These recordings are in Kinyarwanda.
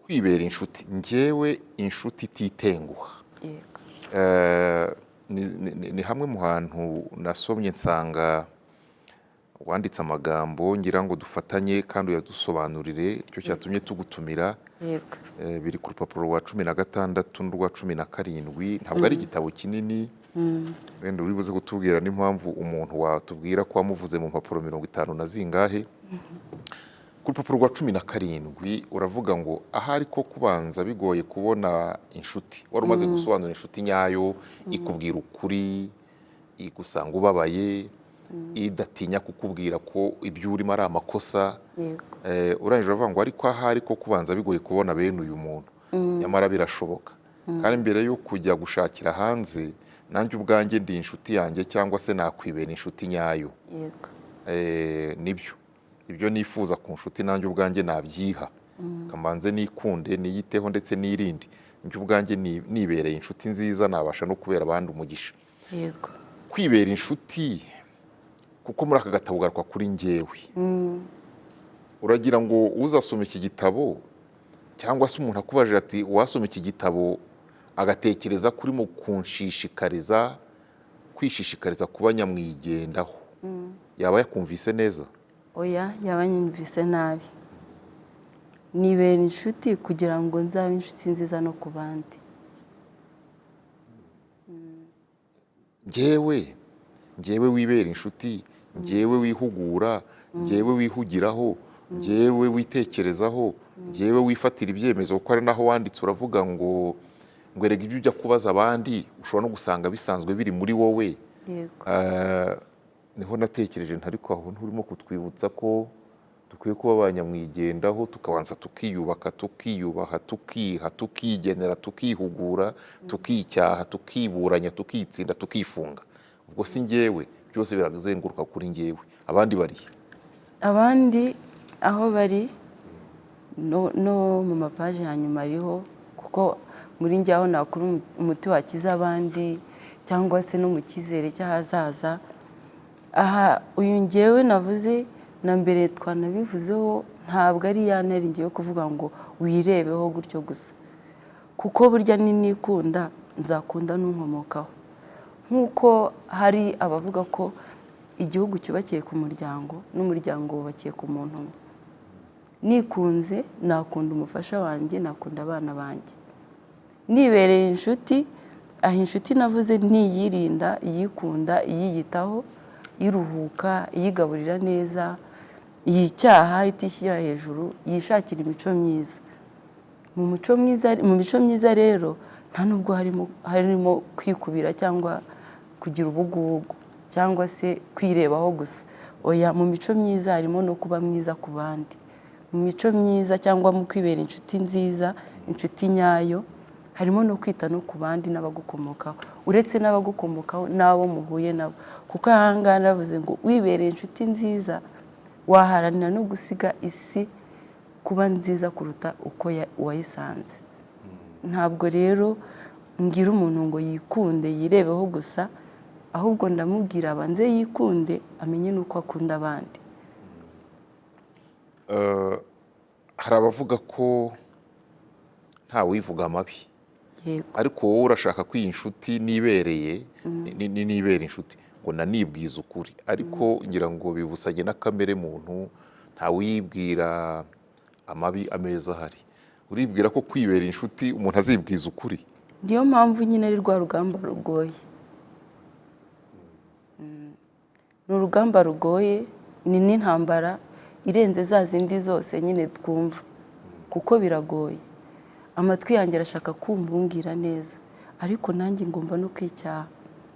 kwibera inshuti ngewe inshuti ititenguha. yego Ni hamwe mu hantu nasomye nsanga wanditse amagambo ngira ngo dufatanye kandi uyadusobanurire icyo cyatumye tugutumira. yego Biri ku rupapuro rwa 16 n'urwa 17. Ntabwo ari igitabo kinini, wenda uri buze kutubwira n'impamvu umuntu watubwira ko wamuvuze mu mpapuro 50 na zingahe. Ku rupapuro rwa 17 uravuga ngo ahari ko kubanza bigoye kubona inshuti, wari umaze gusobanura inshuti nyayo ikubwira ukuri, igusanga ubabaye, idatinya kukubwira ko ibyo urimo ari amakosa. yego Urangije uravuga ngo ariko ahari ko kubanza bigoye kubona bene uyu muntu, nyamara birashoboka. Kandi mbere yo kujya gushakira hanze, nanjye ubwanjye ndi inshuti yanjye cyangwa se nakwibera inshuti nyayo. yego Nibyo ibyo nifuza ku nshuti nanjye ubwanjye nabyiha, kamanze nikunde niyiteho ndetse n'irindi, njye ubwanjye nibereye inshuti nziza nabasha no kubera abandi umugisha. yego Kwibera inshuti kuko muri aka gatabo garuka kuri ngewe, uragira ngo uzasoma iki gitabo cyangwa se umuntu akubajije ati wasoma iki gitabo agatekereza kuri mu kwishishikariza kuba nyamwigendaho, yaba yakumvise neza? oya yaba yumvise nabi. Nibera inshuti kugira ngo nzabe inshuti nziza no ku bandi. ngewe wibera inshuti, ngewe wihugura, ngewe wihugiraho, ngewe witekerezaho, ngewe wifatira ibyemezo, kuko ari naho wanditse uravuga ngo erega ibyo ujya kubaza abandi ushobora no gusanga bisanzwe biri muri wowe. yego Niho natekereje ntariko aho nturimo kutwibutsa ko dukwiye kuba abanyamwigendaho, tukabanza tukiyubaka, tukiyubaha, tukiha, tukigenera, tukihugura, tukicyaha, tukiburanya, tukitsinda, tukifunga. Ubwo si ngewe, byose birazenguruka kuri ngewe. Abandi bari abandi aho bari no mu mapaji hanyuma ariho, kuko muri njye aho nakura umuti wakiza abandi cyangwa se no mu cyizere cy'ahazaza. Aha uyu ngewe navuze na mbere twanabivuzeho, ntabwo ari ya ntare ngewe kuvuga ngo wirebeho gutyo gusa, kuko burya nikunda nzakunda n'unkomokaho. Nk'uko hari abavuga ko igihugu cyubakiye ku muryango n'umuryango wubakiye ku muntu umwe, nikunze nakunda umufasha wanjye, nakunda abana banjye. Nibereye inshuti, aho inshuti navuze niyirinda, iyikunda, iyiyitaho, iruhuka, iyigaburira neza, iyicyaha, itishyira hejuru, yishakira imico myiza. Mu mico myiza rero nta nubwo harimo kwikubira cyangwa kugira ubugugu cyangwa se kwirebaho gusa. Oya, mu mico myiza harimo no kuba mwiza ku bandi. Mu mico myiza cyangwa mu kwibera inshuti nziza, inshuti nyayo, harimo no kwita no ku bandi n'abagukomokaho, uretse n'abagukomokaho n'abo muhuye nabo. Kuko ahangaha navuze ngo wibereye inshuti nziza waharanira no gusiga isi kuba nziza kuruta uko wayisanze. Ntabwo rero ngira umuntu ngo yikunde yirebeho gusa, ahubwo ndamubwira abanze yikunde, amenye n'uko akunda abandi. Hari abavuga ko nta wivuga amabi, ariko wowe urashaka ko iyi nshuti nibereye nibera inshuti ngo nanibwiza ukuri, ariko ngira ngo bibusanye na kamere muntu, nta wibwira amabi ameza ahari. Uribwira ko kwibera inshuti umuntu azibwiza ukuri? Niyo mpamvu nyine ari rwa rugamba rugoye. Ni urugamba rugoye, ni n'intambara irenze za zindi zose nyine twumva, kuko biragoye. Amatwi yanjye arashaka kumva umbwira neza, ariko nanjye ngomba no kwicyaha.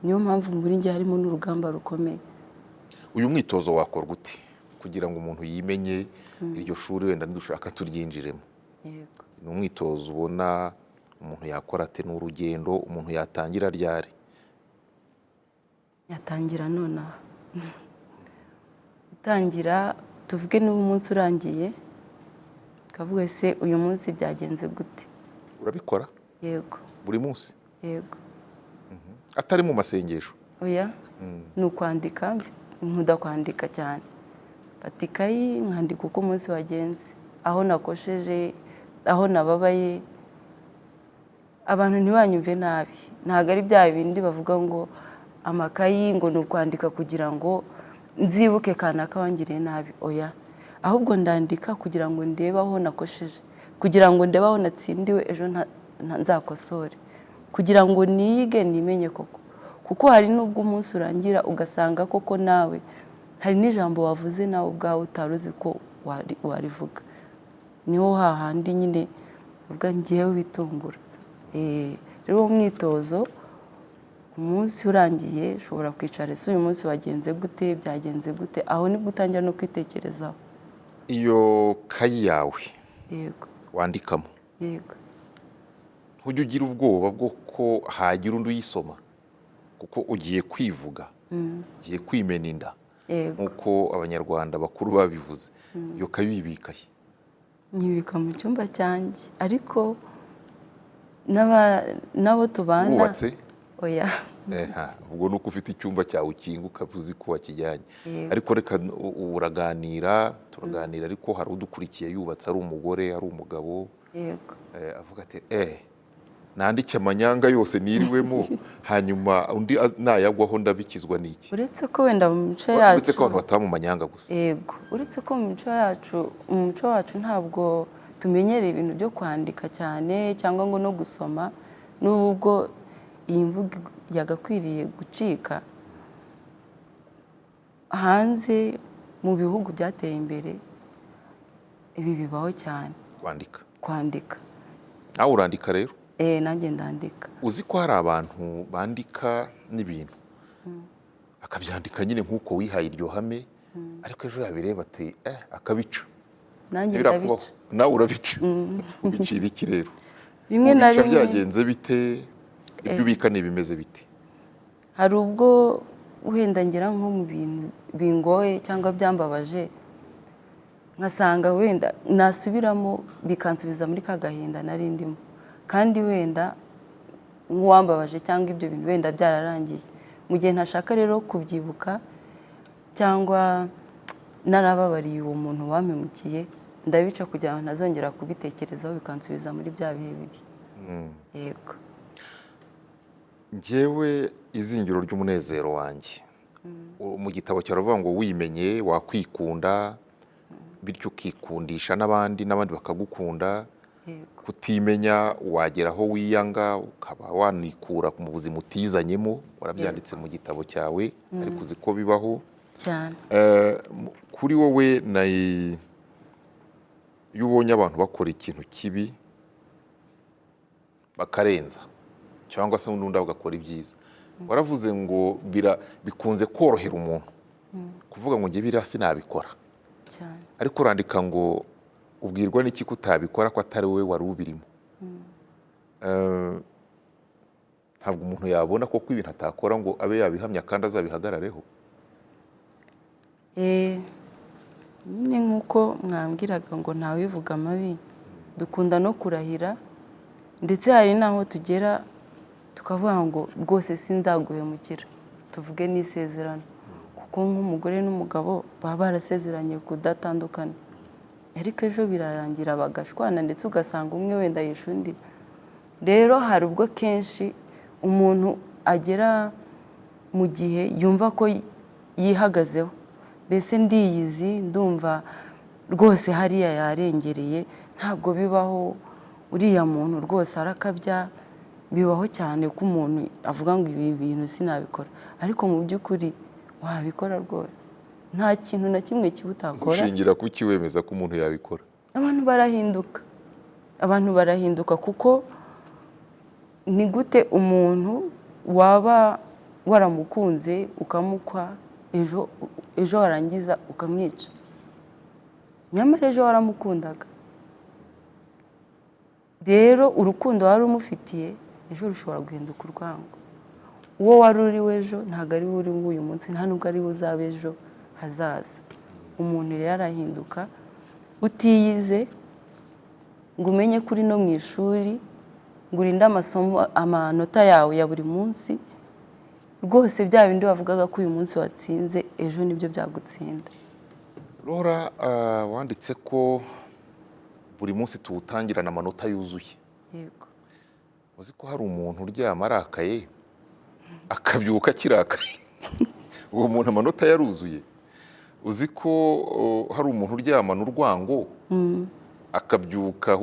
Niyo mpamvu muri njye harimo n'urugamba rukomeye. Uyu mwitozo wakorwa uti kugira ngo umuntu yimenye iryo shuri wenda nidushaka turyinjiremo? Yego. Ni umwitozo ubona umuntu yakora ate? Ni urugendo umuntu yatangira ryari? Yatangira nonaha. Itangira tuvuge niba umunsi urangiye, kavuga se uyu munsi byagenze gute? Urabikora? Yego. Buri munsi? Yego. Atari mu masengesho? Oya, ni ukwandika, nkunda kwandika cyane. Fata ikayi nkandika uko umunsi wagenze, aho nakosheje, aho nababaye abantu ntibanyumve nabi, ntabwo ari bya bindi bavuga ngo amakayi ngo ni ukwandika kugira ngo nzibuke kanaka wangiriye nabi, oya, ahubwo ndandika kugira ngo ndebe aho nakosheje, kugira ngo ndebe aho natsindiwe ejo nzakosore, kugira ngo nige nimenye koko, kuko hari n'ubwo umunsi urangira ugasanga koko nawe hari n'ijambo wavuze nawe ubwawe utari uzi ko warivuga, niho hahandi nyine uvuga ngewe witungura. Rero umwitozo umunsi urangiye ushobora kwicara ese uyu munsi wagenze gute, byagenze gute, aho nibwo utangira no kwitekerezaho. Iyo kayi yawe Yego. wandikamo, Yego. ntujya ugira ubwoba bwo ko hagira undi uyisoma, kuko ugiye kwivuga, ugiye kwimena inda, nk'uko abanyarwanda bakuru babivuze. Iyo kayi uyibikaye? Nyibika mu cyumba cyanjye, ariko nabo tubana. Wubatse? Oya. Ubwo nuko ufite icyumba cyawe ukinguka uzi ko wakijyanye. Ariko reka uraganira, turaganira, ariko hari udukurikiye yubatse, ari umugore, ari umugabo, Yego. avuga ati nandike amanyanga yose niriwemo, hanyuma undi nayagwaho ndabikizwa n'iki? Uretse ko wenda mu mico yacu, uretse ko abantu bataba mu manyanga gusa. Yego, uretse ko mu muco wacu ntabwo tumenyereye ibintu byo kwandika cyane cyangwa ngo no gusoma, nubwo iyi mvugo yagakwiriye gucika. Hanze mu bihugu byateye imbere ibi bibaho cyane, kwandika. Nawe urandika rero? Nanjye ndandika. Uzi ko hari abantu bandika n'ibintu akabyandika nyine nk'uko wihaye iryo hame, ariko ejo yabireba ati akabica. Nanjye ndabica. Nawe urabica? Ubicira iki rero? Rimwe na rimwe byagenze bite? Ibyo ubika n'ibimeze bite? Hari ubwo wenda ngera nko mu bintu bingoye cyangwa byambabaje, nkasanga wenda nasubiramo bikansubiza muri ka gahinda nari ndimo, kandi wenda nk'uwambabaje cyangwa ibyo bintu wenda byararangiye. Mu gihe ntashaka rero kubyibuka cyangwa narababariye uwo muntu wampemukiye, ndabica kugira ngo ntazongera kubitekerezaho bikansubiza muri bya bihe bibi. Yego. Ngewe izingiro ry'umunezero wanjye, mu gitabo cyaravuga ngo wimenye wakwikunda, bityo ukikundisha n'abandi bakagukunda. Kutimenya wagera aho wiyanga, ukaba wanikura mu buzima utizanyemo, warabyanditse mu gitabo cyawe, ariko uzi ko bibaho cyane. Kuri wowe iyo ubonye abantu bakora ikintu kibi bakarenza, cyangwa se n'undi agakora ibyiza, waravuze ngo bikunze korohera umuntu kuvuga ngo njye biriya sinabikora, ariko urandika ngo ubwirwa n'iki ko utabikora, ko atari wowe wari ubirimo. Ntabwo umuntu yabona ko ibintu atakora ngo abe yabihamya kandi azabihagarareho. Nyine nk'uko mwambwiraga ngo ntawivuga amabi, dukunda no kurahira, ndetse hari n'aho tugera tukavuga ngo rwose sinzaguhemukira, tuvuge n'isezerano, kuko nk'umugore n'umugabo baba barasezeranye kudatandukana, ariko ejo birarangira bagashwana, ndetse ugasanga umwe wenda yishe undi. Rero hari ubwo kenshi umuntu agera mu gihe yumva ko yihagazeho, mbese ndiyizi, ndumva rwose hariya yarengereye, ntabwo bibaho, uriya muntu rwose arakabya. Bibaho cyane ko umuntu avuga ngo ibi bintu sinabikora, ariko mu by'ukuri wabikora rwose, nta kintu na kimwe kibutakora. Ushingira kuki wemeza ko umuntu yabikora? Abantu barahinduka, kuko ni gute umuntu waba waramukunze ukamukwa, ejo warangiza ukamwica, nyamara ejo waramukundaga. Rero urukundo wari umufitiye ejo rushobora guhinduka urwango. Uwo wari uri w'ejo ntabwo ari we uri w'uyu munsi, nta nubwo ari we uzaba ejo hazaza. Umuntu rero arahinduka, utiyize ngo umenye kuri no mu ishuri, ngo urinde amanota yawe ya buri munsi, rwose bya bindi wavugaga ko uyu munsi watsinze, ejo nibyo byagutsinda. Laura, wanditse ko buri munsi tuwutangirana amanota yuzuye. yego uzi ko hari umuntu uryama arakaye akabyuka akirakaye uwo muntu amanota yaruzuye. uzi ko hari umuntu uryamana urwango akabyuka